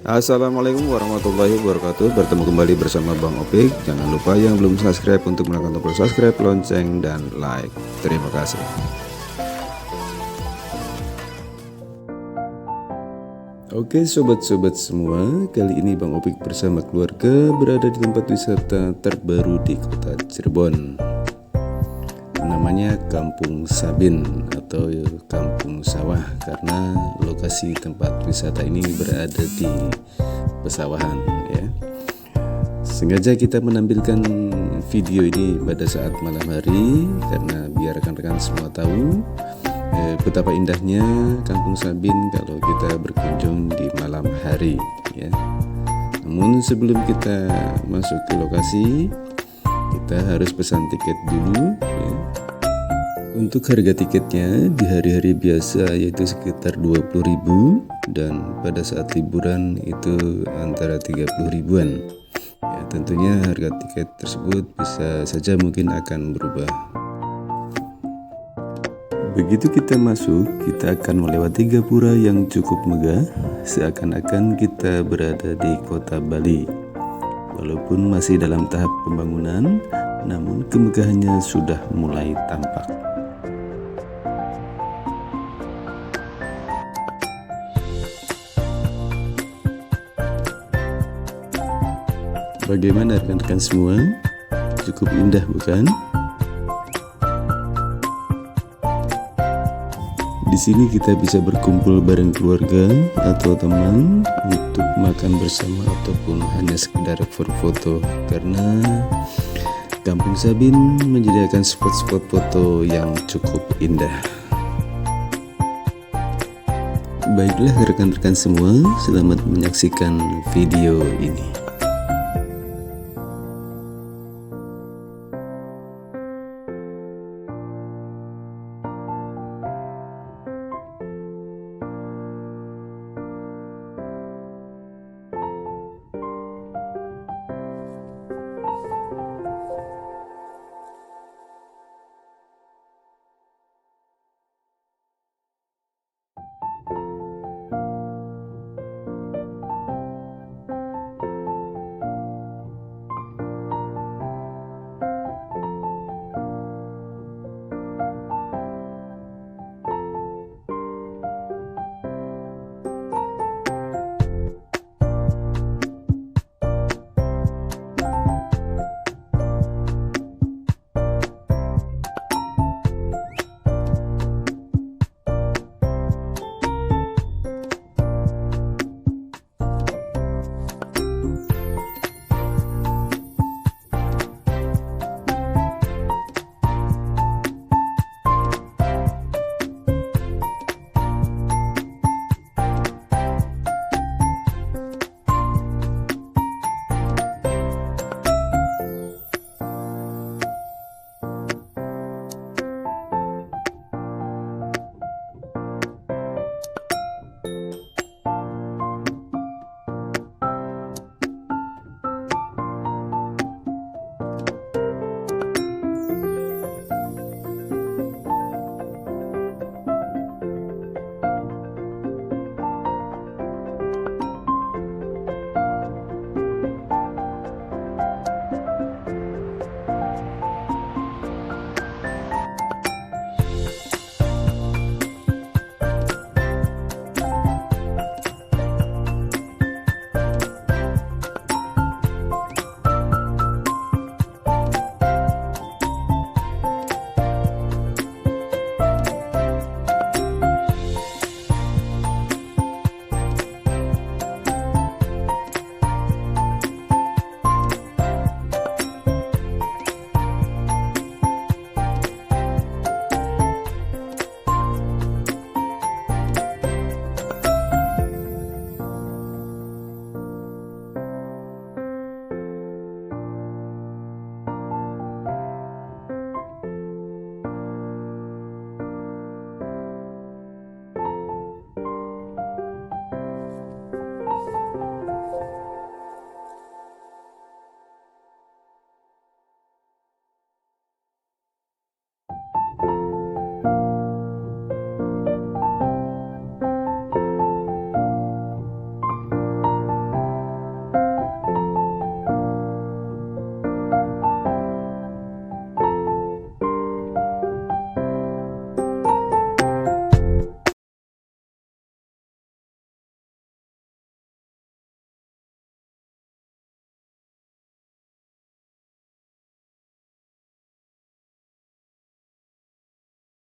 Assalamualaikum warahmatullahi wabarakatuh. Bertemu kembali bersama Bang Opik. Jangan lupa yang belum subscribe untuk menekan tombol subscribe, lonceng, dan like. Terima kasih. Oke sobat-sobat semua, kali ini Bang Opik bersama keluarga berada di tempat wisata terbaru di kota Cirebon. Namanya Kampung Sabin atau Kampung Sawah, karena lokasi tempat wisata ini berada di pesawahan ya. Sengaja kita menampilkan video ini pada saat malam hari karena biar rekan-rekan semua tahu betapa indahnya Kampung Sabin kalau kita berkunjung di malam hari ya. Namun sebelum kita masuk ke lokasi, kita harus pesan tiket dulu ya. Untuk harga tiketnya di hari-hari biasa yaitu sekitar 20.000 dan pada saat liburan itu antara 30 ribuan ya. Tentunya harga tiket tersebut bisa saja mungkin akan berubah. Begitu kita masuk, kita akan melewati gapura yang cukup megah, seakan-akan kita berada di kota Bali. Walaupun masih dalam tahap pembangunan, namun kemegahannya sudah mulai tampak. Bagaimana rekan-rekan semua? Cukup indah bukan? Di sini kita bisa berkumpul bareng keluarga atau teman untuk makan bersama ataupun hanya sekedar berfoto, karena Kampung Sabin menyediakan spot-spot foto yang cukup indah. Baiklah rekan-rekan semua, selamat menyaksikan video ini.